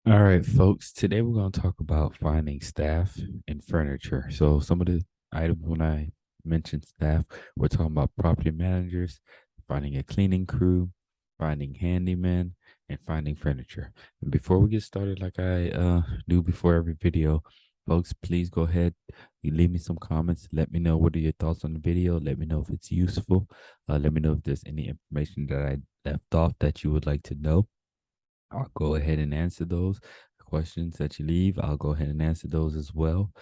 All right, folks. Today we're going to talk about finding staff and furniture. So, some of the items when I mention staff, we're talking about property managers, finding a cleaning crew, finding handyman, and finding furniture. And before we get started, like I do before every video, folks, please go ahead. You leave me some comments. Let me know what are your thoughts on the video. Let me know if it's useful. Let me know if there's any information that I left off that you would like to know. I'll go ahead and answer those questions that you leave. I'll go ahead and answer those as well.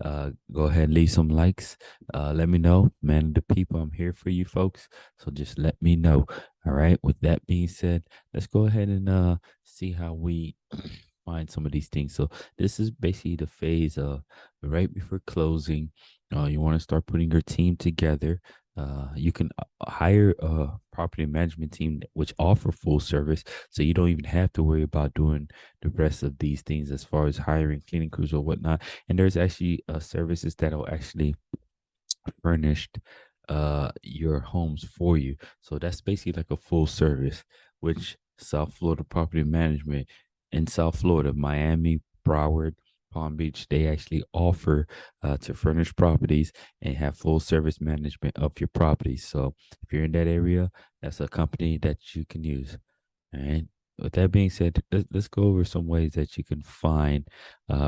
Go ahead and leave some likes. Let me know, man. The people, I'm here for you folks. So just let me know. All right. With that being said, let's go ahead and see how we find some of these things. So this is basically the phase right before closing. You want to start putting your team together. You can hire a property management team which offer full service, so you don't even have to worry about doing the rest of these things as far as hiring cleaning crews or whatnot. And there's actually services that'll actually furnished your homes for you. So that's basically like a full service, which South Florida Property Management in South Florida, Miami, Broward, Palm Beach, they actually offer to furnish properties and have full service management of your properties. So if you're in that area, that's a company that you can use. All right. With that being said, let's go over some ways that you can find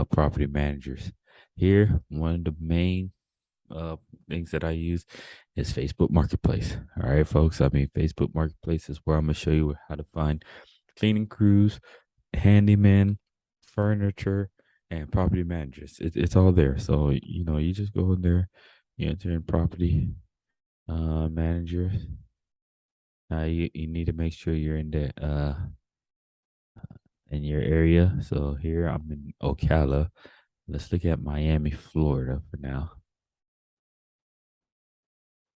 property managers. Here, one of the main uh things that I use is Facebook Marketplace. All right, folks. I mean, Facebook Marketplace is where I'm gonna show you how to find cleaning crews, handyman, furniture, and property managers. It's all there. So you just go in there, you enter in property manager. You need to make sure you're in your area. So here I'm in Ocala. Let's look at Miami, Florida for now.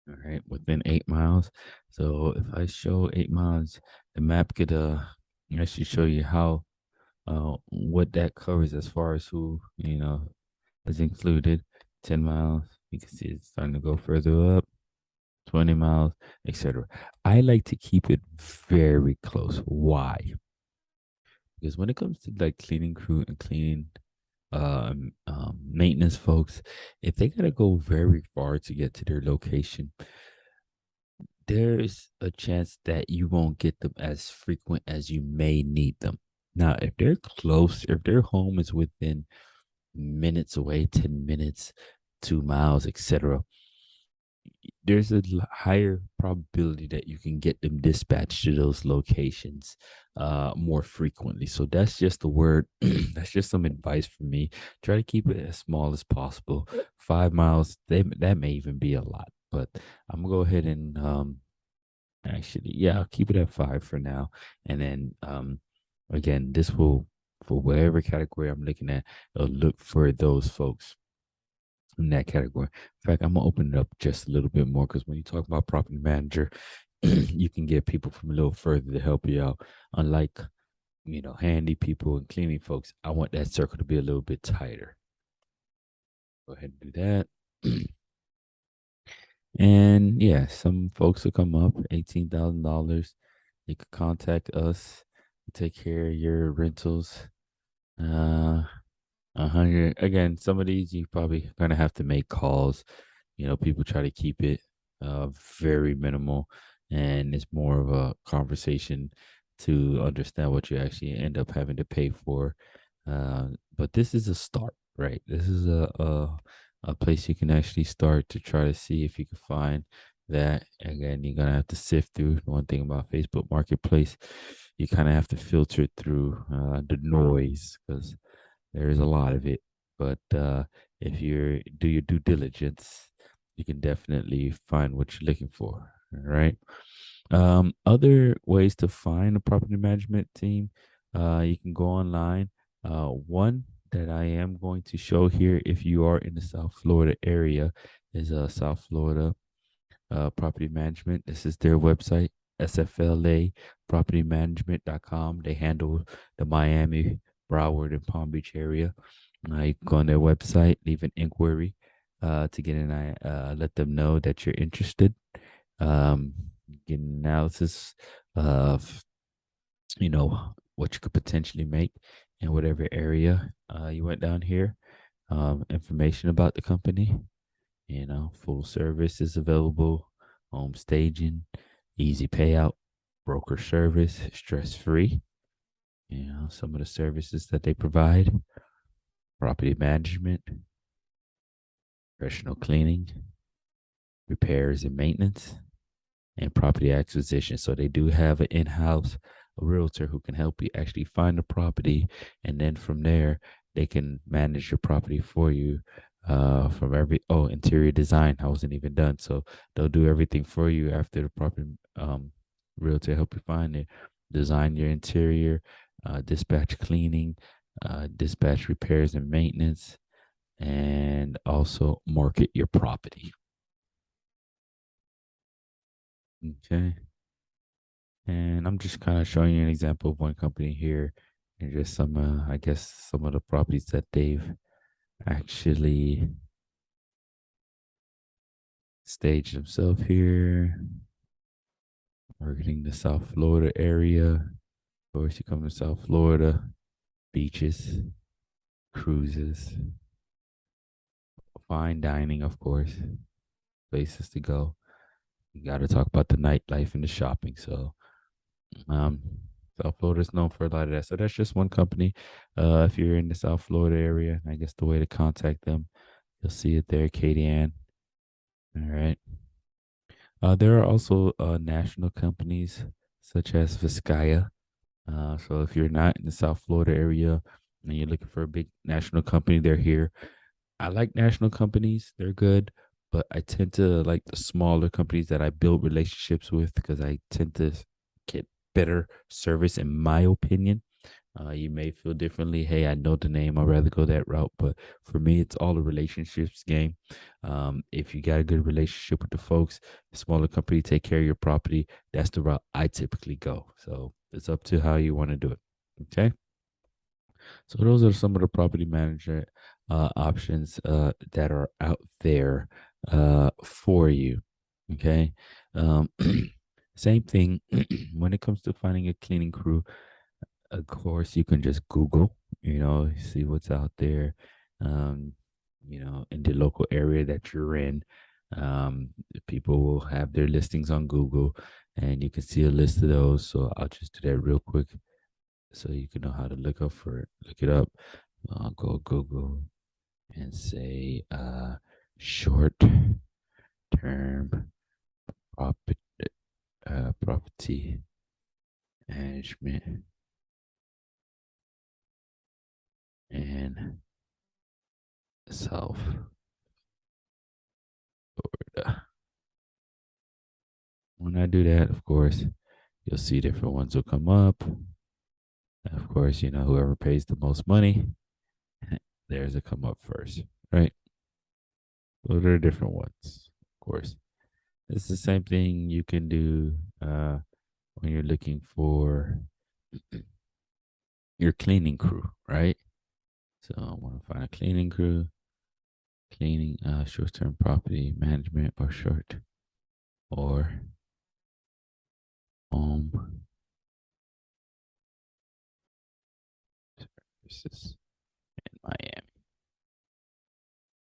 All right, within 8 miles. So if I show 8 miles, the map could actually show you how what that covers as far as who is included. 10 miles, you can see it's starting to go further up. 20 miles, etc. I like to keep it very close. Why? Because when it comes to like cleaning crew and cleaning maintenance folks, if they gotta go very far to get to their location, there's a chance that you won't get them as frequent as you may need them. Now, if they're close, if their home is within minutes away, 10 minutes, 2 miles, etc., there's a higher probability that you can get them dispatched to those locations more frequently. So that's just the word. That's just some advice from me. Try to keep it as small as possible. 5 miles, that may even be a lot, but I'm gonna go ahead and actually, yeah, I'll keep it at five for now. And then again, this will for whatever category I'm looking at, it'll look for those folks in that category. In fact, I'm gonna open it up just a little bit more because when you talk about property manager, you can get people from a little further to help you out. Unlike, handy people and cleaning folks, I want that circle to be a little bit tighter. Go ahead and do that. And yeah, some folks will come up, $18,000. You could contact us, take care of your rentals. 100. Again, some of these you probably gonna have to make calls. People try to keep it very minimal, and it's more of a conversation to understand what you actually end up having to pay for. But this is a start, right? This is a place you can actually start to try to see if you can find that. Again, you're gonna have to sift through. The one thing about Facebook Marketplace, you kind of have to filter through the noise because there is a lot of it. But if you do your due diligence, you can definitely find what you're looking for. All right. Other ways to find a property management team, you can go online. One that I am going to show here, if you are in the South Florida area, is South Florida Property Management. This is their website, sflapropertymanagement.com. They handle the Miami, Broward, and Palm Beach area. You can go on their website, leave an inquiry to get an let them know that you're interested. Get an analysis of what you could potentially make, in whatever area you went down here. Information about the company, full service is available, home staging, easy payout, broker service, stress free. Some of the services that they provide: property management, professional cleaning, repairs and maintenance, and property acquisition. So they do have an in-house realtor who can help you actually find a property, and then from there they can manage your property for you. From every interior design, I wasn't even done. So they'll do everything for you after the property realtor help you find it. Design your interior, dispatch cleaning, dispatch repairs and maintenance, and also market your property. Okay. And I'm just kind of showing you an example of one company here and just some, I guess, some of the properties that they've actually staged themselves here. Marketing the South Florida area. Of course, you come to South Florida, beaches, cruises, fine dining, of course, places to go. You got to talk about the nightlife and the shopping. So, Um, South Florida is known for a lot of that. So that's just one company. If you're in the South Florida area, I guess the way to contact them, you'll see it there, Katie Ann. All right. There are also national companies such as Viscaya. So if you're not in the South Florida area and you're looking for a big national company, they're here. I like national companies, they're good, but I tend to like the smaller companies that I build relationships with because I tend to get better service, in my opinion. You may feel differently. Hey, I know the name. I'd rather go that route. But for me, it's all a relationships game. If you got a good relationship with the folks, smaller company, take care of your property. That's the route I typically go. So it's up to how you want to do it. Okay. So those are some of the property manager options that are out there for you. Okay. Um, same thing when it comes to finding a cleaning crew. Of course, you can just Google, see what's out there, um, in the local area that you're in. People will have their listings on Google, and you can see a list of those. So I'll just do that real quick so you can know how to look it up. I'll go Google and say short term property, property management and South Florida. When I do that, of course, you'll see different ones will come up. Of course, whoever pays the most money, theirs will come up first, right? Those are different ones, of course. It's the same thing you can do when you're looking for your cleaning crew, right? So I want to find a cleaning crew, cleaning, short-term property management, or home services in Miami.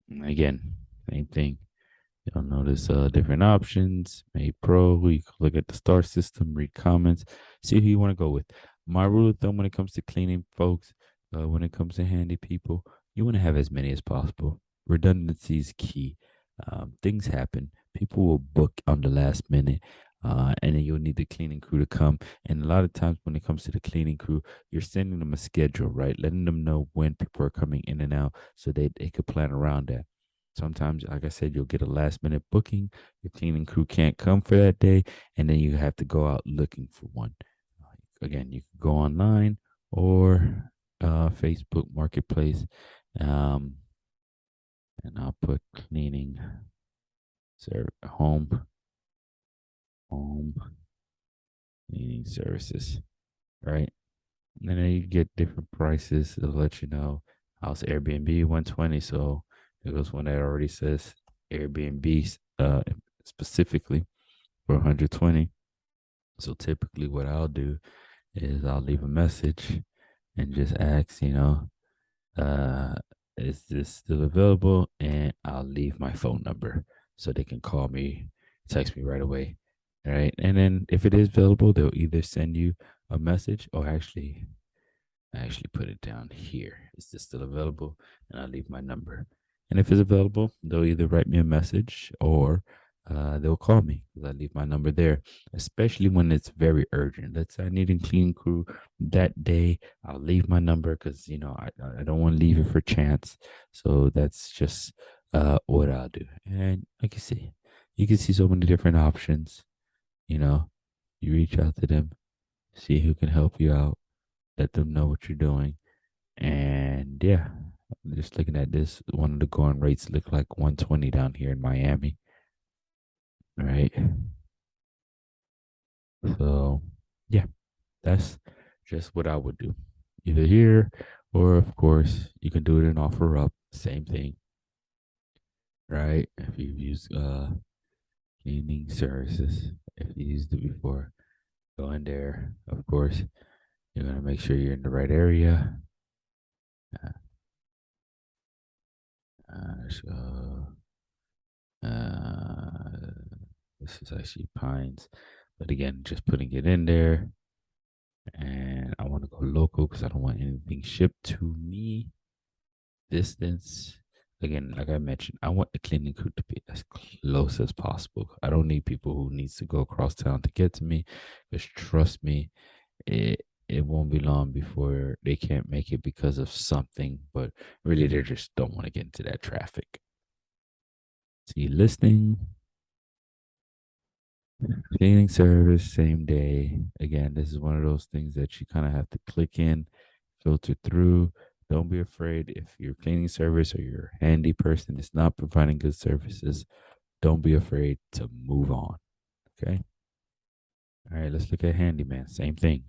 And again, same thing. You'll notice different options. Made Pro. You can look at the star system, read comments, see who you want to go with. My rule of thumb when it comes to cleaning, folks, when it comes to handy people, you want to have as many as possible. Redundancy is key. Things happen. People will book on the last minute, and then you'll need the cleaning crew to come. And a lot of times, when it comes to the cleaning crew, you're sending them a schedule, right? Letting them know when people are coming in and out so they could plan around that. Sometimes, like I said, you'll get a last minute booking. Your cleaning crew can't come for that day, and then you have to go out looking for one. Again, you can go online or Facebook Marketplace, um, and I'll put cleaning home cleaning services, right? And then you get different prices. It'll let you know. House Airbnb 120. So there goes one that already says Airbnb specifically for 120. So typically what I'll do is I'll leave a message and just ask, uh, is this still available? And I'll leave my phone number so they can call me, text me right away. All right. And then if it is available, they'll either send you a message or I actually put it down here. Is this still available? And I'll leave my number. And if it's available, they'll either write me a message or they'll call me because I leave my number there, especially when it's very urgent. Let's say I need a clean crew that day. I'll leave my number because, I don't want to leave it for chance. So that's just what I'll do. And like you can see so many different options. You know, you reach out to them, see who can help you out, let them know what you're doing. And yeah, just looking at this, one of the going rates look like 120 down here in Miami, right? So yeah, that's just what I would do. Either here or of course you can do it in offer up. Same thing, right? If you've used cleaning services, if you used it before, go in there. Of course, you're gonna make sure you're in the right area. Uh, so Uh, this is actually Pines, but again, just putting it in there. And I want to go local because I don't want anything shipped to me. Distance. Again, like I mentioned, I want the cleaning crew to be as close as possible. I don't need people who needs to go across town to get to me. Just trust me, it won't be long before they can't make it because of something. But really, they just don't want to get into that traffic. See listing. Cleaning service, same day. Again, this is one of those things that you kind of have to click in, filter through. Don't be afraid if your cleaning service or your handy person is not providing good services. Don't be afraid to move on. Okay. All right. Let's look at handyman. Same thing.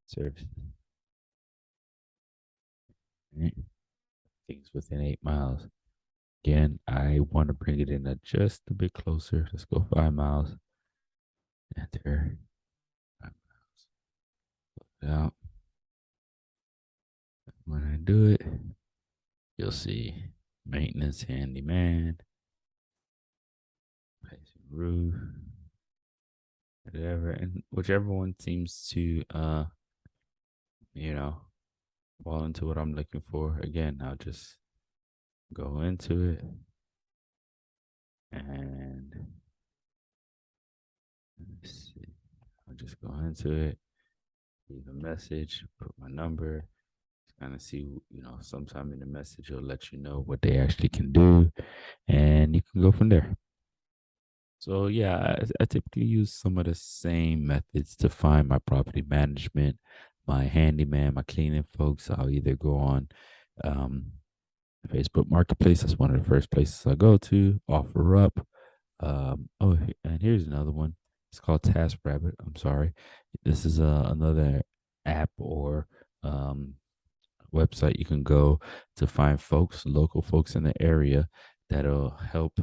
Service. Right. Things within 8 miles. Again, I want to bring it in at just a bit closer. Let's go 5 miles. Enter. 5 miles. Out. When I do it, you'll see maintenance handyman, replacing roof, whatever, and whichever one seems to you know, fall into what I'm looking for. Again, I'll just go into it and let's see. I'll just go into it, leave a message, put my number, kind of see, sometime in the message it'll let you know what they actually can do, and you can go from there. So yeah, I typically use some of the same methods to find my property management, my handyman, my cleaning folks. I'll either go on um, Facebook Marketplace. That's one of the first places I go to. Offer up. And here's another one. It's called TaskRabbit. I'm sorry. This is another app or um, website you can go to find folks, local folks in the area that'll help,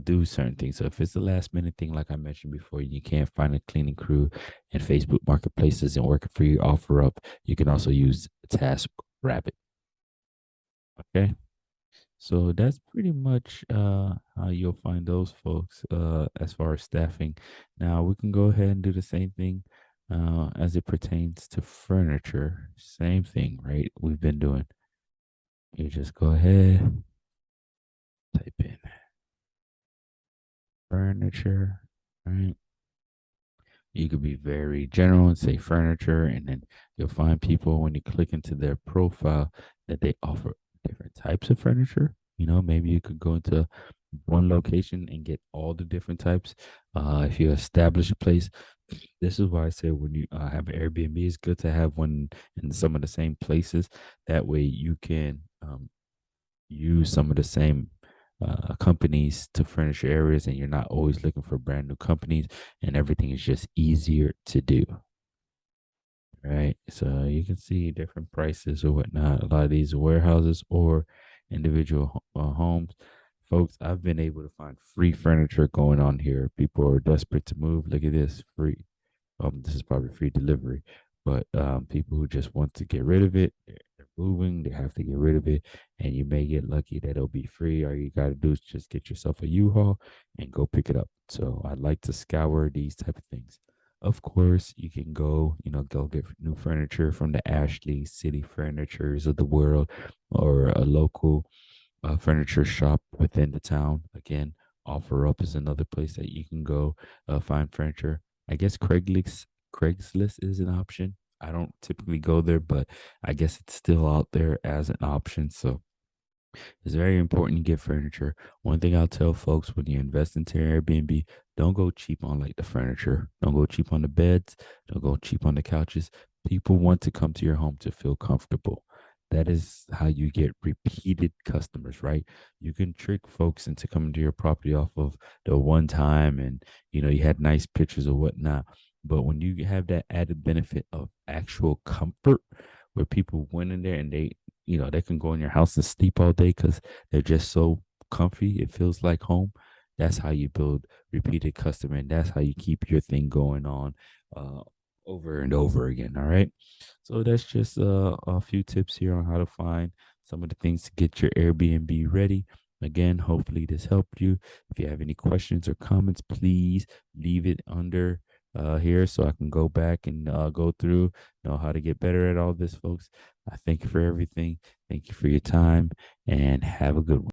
do certain things. So if it's the last minute thing, like I mentioned before, you can't find a cleaning crew and Facebook marketplace isn't working for you, offer up. You can also use Task Rabbit. Okay. So that's pretty much how you'll find those folks as far as staffing. Now we can go ahead and do the same thing as it pertains to furniture. Same thing, right? We've been doing. You just go ahead, type in furniture, right? You could be very general and say furniture, and then you'll find people when you click into their profile that they offer different types of furniture. Maybe you could go into one location and get all the different types. If you establish a place, this is why I say when you have an Airbnb, it's good to have one in some of the same places. That way you can use some of the same companies to furnish your areas, and you're not always looking for brand new companies, and everything is just easier to do. Right. So you can see different prices or whatnot. A lot of these warehouses or individual homes. Folks, I've been able to find free furniture going on here. People are desperate to move. Look at this free. This is probably free delivery, but people who just want to get rid of it, they're moving, they have to get rid of it, and you may get lucky that it'll be free. All you got to do is just get yourself a U-Haul and go pick it up. So I like to scour these type of things. Of course, you can go, go get new furniture from the Ashley City Furnitures of the world, or a local furniture shop within the town. Again, OfferUp is another place that you can go find furniture. I guess Craigslist is an option. I don't typically go there, but I guess it's still out there as an option. So it's very important to get furniture. One thing I'll tell folks when you invest into Airbnb, don't go cheap on like the furniture. Don't go cheap on the beds. Don't go cheap on the couches. People want to come to your home to feel comfortable. That is how you get repeated customers, right? You can trick folks into coming to your property off of the one time, and you had nice pictures or whatnot. But when you have that added benefit of actual comfort, where people went in there and they can go in your house and sleep all day because they're just so comfy. It feels like home. That's how you build repeated customer, and that's how you keep your thing going on uh, over and over again. All right. So that's just a few tips here on how to find some of the things to get your Airbnb ready. Again, hopefully this helped you. If you have any questions or comments, please leave it under here so I can go back and go through, know how to get better at all this, folks. I thank you for everything. Thank you for your time, and have a good one.